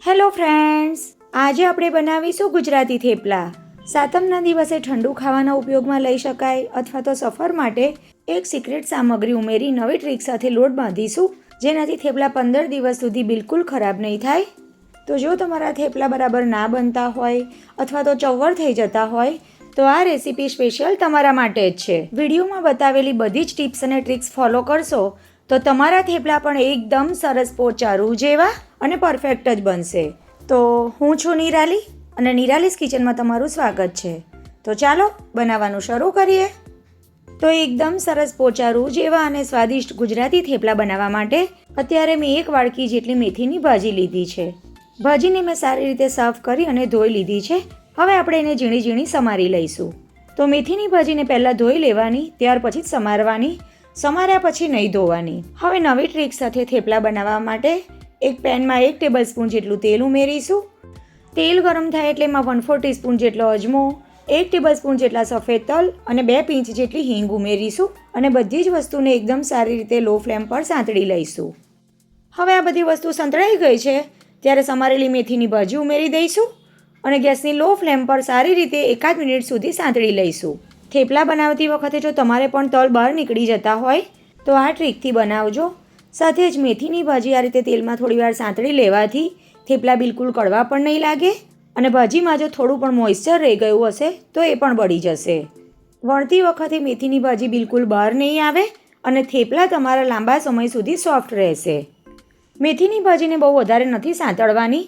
Hello friends, આજે આપણે બનાવીશું ગુજરાતી થેપલા. સાતમના દિવસે ઠંડુ ખાવાના ઉપયોગમાં લઈ શકાય અથવા તો સફર માટે એક સિક્રેટ સામગ્રી ઉમેરી નવી ટ્રીક સાથે લોટ બાંધીશું, જેનાથી થેપલા 15 દિવસ સુધી બિલકુલ ખરાબ નહીં થાય. તો જો તમારા થેપલા બરાબર ના બનતા હોય અથવા તો ચવ્વર થઈ જતા હોય તો આ રેસીપી સ્પેશિયલ તમારા માટે જ છે. વિડીયોમાં બતાવેલી બધી જ ટિપ્સ અને ટ્રિક્સ ફોલો કરશો તો તમારા થેપલા પણ એકદમ સરસ પોચા રૂ જેવા અને પરફેક્ટ જ બનશે. તો હું છું નિરાલી અને નિરાલીસ કિચનમાં તમારું સ્વાગત છે. તો ચાલો બનાવવાનું શરૂ કરીએ. તો એકદમ સરસ પોચા રૂ જેવા અને સ્વાદિષ્ટ ગુજરાતી થેપલા બનાવવા માટે અત્યારે મેં 1 વાડકી જેટલી મેથીની ભાજી લીધી છે. ભાજીને મેં સારી રીતે સાફ કરી અને ધોઈ લીધી છે. હવે આપણે એને ઝીણી ઝીણી સમારી લઈશું. તો મેથીની ભાજીને પહેલાં ધોઈ લેવાની, ત્યાર પછી જ સમારવાની, સમાર્યા પછી નહીં ધોવાની. હવે નવી ટ્રીક સાથે થેપલા બનાવવા માટે એક પેનમાં 1 ટેબલસ્પૂન જેટલું તેલ ઉમેરીશું. તેલ ગરમ થાય એટલે એમાં 1/4 ટીસ્પૂન જેટલો અજમો, 1 ટેબલસ્પૂન જેટલા સફેદ તલ અને 2 પિંચ જેટલી હિંગ ઉમેરીશું અને બધી જ વસ્તુને એકદમ સારી રીતે લો ફ્લેમ પર સાંતળી લઈશું. હવે આ બધી વસ્તુ સંતળાઈ ગઈ છે ત્યારે સમારેલી મેથીની ભાજી ઉમેરી દઈશું અને ગેસની લો ફ્લેમ પર સારી રીતે 1 મિનિટ સુધી સાંતળી લઈશું. થેપલા બનાવતી વખતે જો તમારે પણ તલ બહાર નીકળી જતા હોય તો આ ટ્રીકથી બનાવજો. સાથે જ મેથીની ભાજી આ રીતે તેલમાં થોડીવાર સાંતળી લેવાથી થેપલા બિલકુલ કડવા પણ નહીં લાગે અને ભાજીમાં જો થોડું પણ મોઇસ્ચર રહી ગયું હશે તો એ પણ બળી જશે. વણતી વખતે મેથીની ભાજી બિલકુલ બહાર નહીં આવે અને થેપલા તમારા લાંબા સમય સુધી સોફ્ટ રહેશે. મેથીની ભાજીને બહુ વધારે નથી સાંતળવાની.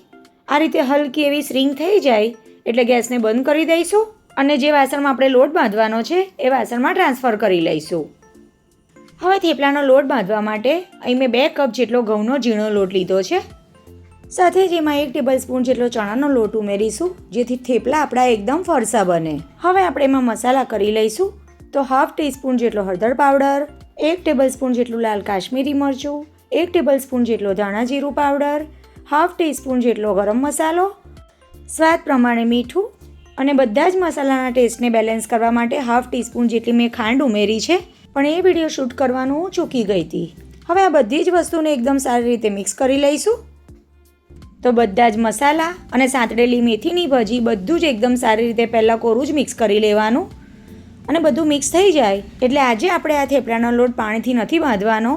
આ રીતે હલકી એવી શ્રિંક થઈ જાય એટલે ગેસને બંધ કરી દઈશું અને જે વાસણમાં આપણે લોટ બાંધવાનો છે એ વાસણમાં ટ્રાન્સફર કરી લઈશું. હવે થેપલાનો લોટ બાંધવા માટે અહીં મેં 2 કપ જેટલો ઘઉંનો ઝીણો લોટ લીધો છે. સાથે જ એમાં 1 ટેબલસ્પૂન જેટલો ચણાનો લોટ ઉમેરીશું, જેથી થેપલા આપણા એકદમ ફરસા બને. હવે આપણે એમાં મસાલા કરી લઈશું. તો 1/2 ટીસ્પૂન જેટલો હળદર પાવડર, 1 ટેબલસ્પૂન જેટલું લાલ કાશ્મીરી મરચું, 1 ટેબલસ્પૂન જેટલો ધાણા જીરું પાવડર, 1/2 ટીસ્પૂન જેટલો ગરમ મસાલો, સ્વાદ પ્રમાણે મીઠું અને બધા જ મસાલાના ટેસ્ટને બેલેન્સ કરવા માટે 1/2 ટીસ્પૂન જેટલી મેં ખાંડ ઉમેરી છે, પણ એ વિડીયો શૂટ કરવાનું હું ચૂકી ગઈ હતી. હવે આ બધી જ વસ્તુને એકદમ સારી રીતે મિક્સ કરી લઈશું. તો બધા જ મસાલા અને સાંતળેલી મેથીની ભાજી બધું જ એકદમ સારી રીતે પહેલાં કોરું જ મિક્સ કરી લેવાનું અને બધું મિક્સ થઈ જાય એટલે આજે આપણે આ થેપલાનો લોટ પાણીથી નથી બાંધવાનો.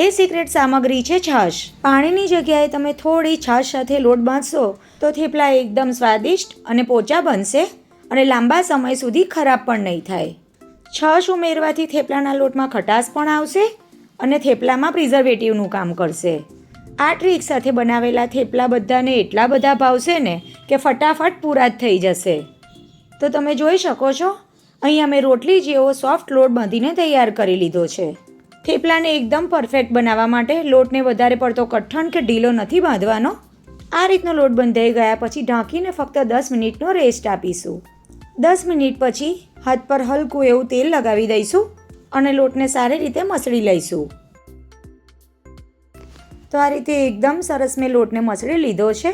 એ સિક્રેટ સામગ્રી છે છાશ. પાણીની જગ્યાએ તમે થોડી છાશ સાથે લોટ બાંધશો તો થેપલા એકદમ સ્વાદિષ્ટ અને પોચા બનશે અને લાંબા સમય સુધી ખરાબ પણ નહીં થાય. છાશ ઉમેરવાથી થેપલાના લોટમાં ખટાશ પણ આવશે અને થેપલામાં પ્રિઝર્વેટિવનું કામ કરશે. આ ટ્રીક સાથે બનાવેલા થેપલા બધાને એટલા બધા ભાવશે ને કે ફટાફટ પૂરા જ થઈ જશે. તો તમે જોઈ શકો છો અહીં અમે રોટલી જેવો સોફ્ટ લોટ બાંધીને તૈયાર કરી લીધો છે. થેપલાને એકદમ પરફેક્ટ બનાવવા માટે લોટને વધારે પડતો કઠણ કે ઢીલો નથી બાંધવાનો. આ રીતનો લોટ બંધાઈ ગયા પછી ઢાંકીને ફક્ત 10 મિનિટનો રેસ્ટ આપીશું. 10 મિનિટ પછી હાથ પર હલકું એવું તેલ લગાવી દઈશું અને લોટને સારી રીતે મસળી લઈશું. તો આ રીતે એકદમ સરસ મેં લોટને મસળી લીધો છે.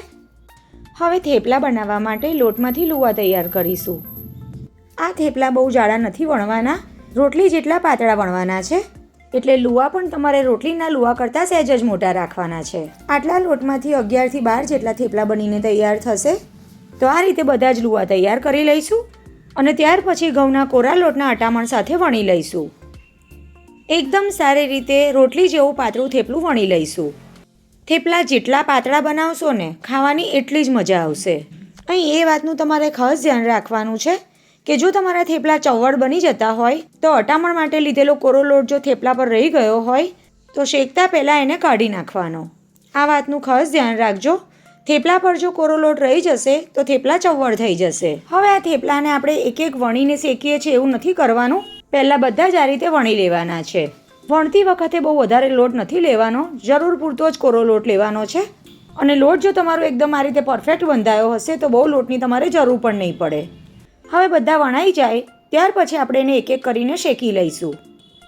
હવે થેપલા બનાવવા માટે લોટમાંથી લુવા તૈયાર કરીશું. આ થેપલા બહુ જાડા નથી વણવાના, રોટલી જેટલા પાતળા વણવાના છે, એટલે લુવા પણ તમારે રોટલીના લુવા કરતાં સહેજ જ મોટા રાખવાના છે. આટલા લોટમાંથી 11 થી 12 જેટલા થેપલા બનીને તૈયાર થશે. તો આ રીતે બધા જ લુવા તૈયાર કરી લઈશું અને ત્યાર પછી ઘઉંના કોરા લોટના અટામણ સાથે વણી લઈશું. એકદમ સારી રીતે રોટલી જેવું પાતળું થેપલું વણી લઈશું. થેપલા જેટલા પાતળા બનાવશો ને ખાવાની એટલી જ મજા આવશે. અહીં એ વાતનું તમારે ખાસ ધ્યાન રાખવાનું છે કે જો તમારા થેપલા ચવ્વડ બની જતા હોય તો અટામણ માટે લીધેલો કોરો લોટ જો થેપલા પર રહી ગયો હોય તો શેકતા પહેલાં એને કાઢી નાખવાનો. આ વાતનું ખાસ ધ્યાન રાખજો. થેપલા પર જો કોરો લોટ રહી જશે તો થેપલા ચવ્વડ થઈ જશે. હવે આ થેપલાને આપણે એક એક વણીને શેકીએ છીએ એવું નથી કરવાનું. પહેલાં બધા જ આ રીતે વણી લેવાના છે. વણતી વખતે બહુ વધારે લોટ નથી લેવાનો, જરૂર પૂરતો જ કોરો લોટ લેવાનો છે અને લોટ જો તમારો એકદમ આ રીતે પરફેક્ટ બંધાયો હશે તો બહુ લોટની તમારે જરૂર પણ નહીં પડે. હવે બધા વણાઈ જાય ત્યાર પછી આપણે એને એક એક કરીને શેકી લઈશું.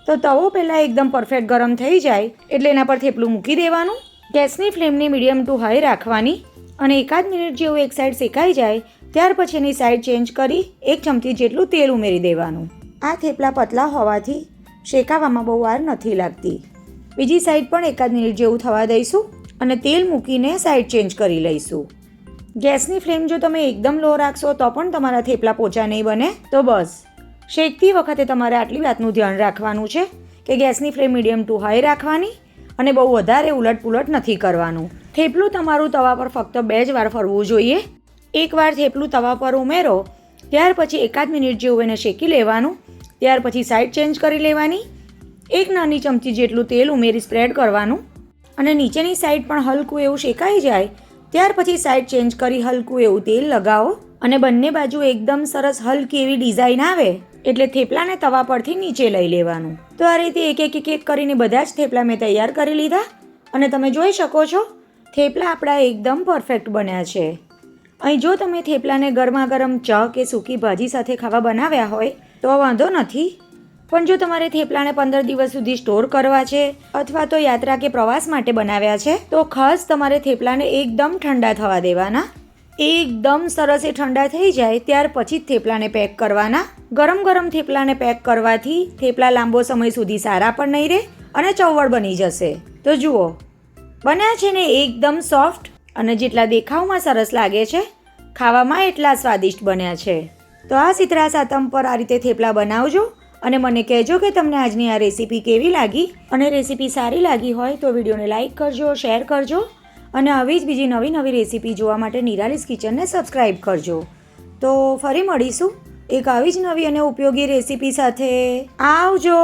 તો તવો પહેલાં એકદમ પરફેક્ટ ગરમ થઈ જાય એટલે એના પર થેપલું મૂકી દેવાનું. ગેસની ફ્લેમની મીડિયમ ટુ હાઈ રાખવાની અને 1 મિનિટ જેવું એક સાઈડ શેકાઈ જાય ત્યાર પછી એની સાઈડ ચેન્જ કરી 1 ચમચી જેટલું તેલ ઉમેરી દેવાનું. આ થેપલા પતલા હોવાથી શેકાવામાં બહુ વાર નથી લાગતી. બીજી સાઈડ પણ 1 મિનિટ જેવું થવા દઈશું અને તેલ મૂકીને સાઈડ ચેન્જ કરી લઈશું. ગેસની ફ્લેમ જો તમે એકદમ લો રાખશો તો પણ તમારા થેપલા પોચા નહીં બને. તો બસ શેકતી વખતે તમારે આટલી વાતનું ધ્યાન રાખવાનું છે કે ગેસની ફ્લેમ મીડિયમ ટુ હાઈ રાખવાની અને બહુ વધારે ઉલટપુલટ નથી કરવાનું. થેપલું તમારું તવા પર ફક્ત 2 જ વાર ફરવું જોઈએ. એકવાર થેપલું તવા પર ઉમેરો ત્યાર પછી 1 મિનિટ જેવું એને શેકી લેવાનું. ત્યાર પછી સાઈડ ચેન્જ કરી લેવાની. 1 નાની ચમચી જેટલું તેલ ઉમેરી સ્પ્રેડ કરવાનું અને નીચેની સાઈડ પણ હલકું એવું શેકાઈ જાય ત્યાર પછી સાઈડ ચેન્જ કરી હલકું એવું તેલ લગાવો અને બંને બાજુ એકદમ સરસ હલકી એવી ડિઝાઇન આવે એટલે થેપલાને તવા પરથી નીચે લઈ લેવાનું. તો આ રીતે એક કરીને બધા જ થેપલા મેં તૈયાર કરી લીધા અને તમે જોઈ શકો છો થેપલા આપણા એકદમ પરફેક્ટ બન્યા છે. અહીં જો તમે થેપલાને ગરમા ગરમ ચા કે સૂકી ભાજી સાથે ખાવા બનાવ્યા હોય તો વાંધો નથી, પણ જો તમારે થેપલાને 15 દિવસ સુધી સ્ટોર કરવા છે અથવા તો યાત્રા કે પ્રવાસ માટે બનાવ્યા છે તો ખાસ તમારે થેપલાને એકદમ ઠંડા થવા દેવાના. એકદમ સરસ એ ઠંડા થઈ જાય ત્યાર પછી જ થેપલાને પેક કરવાના. ગરમ થેપલાને પેક કરવાથી થેપલા લાંબો સમય સુધી સારા પણ નહીં રહે અને ચવળ બની જશે. તો જુઓ બન્યા છે ને એકદમ સોફ્ટ અને જેટલા દેખાવમાં સરસ લાગે છે ખાવામાં એટલા સ્વાદિષ્ટ બન્યા છે. તો આ શીતળા સાતમ પર આ રીતે થેપલા બનાવજો અને મને કહેજો કે તમને આજની આ રેસીપી કેવી લાગી. અને રેસીપી સારી લાગી હોય તો વિડીયોને લાઇક કરજો, શેર કરજો અને આવી જ બીજી નવી રેસીપી જોવા માટે નિરાલીસ કિચનને સબસ્ક્રાઈબ કરજો. તો ફરી મળીશું એક આવી જ નવી અને ઉપયોગી રેસીપી સાથે. આવજો.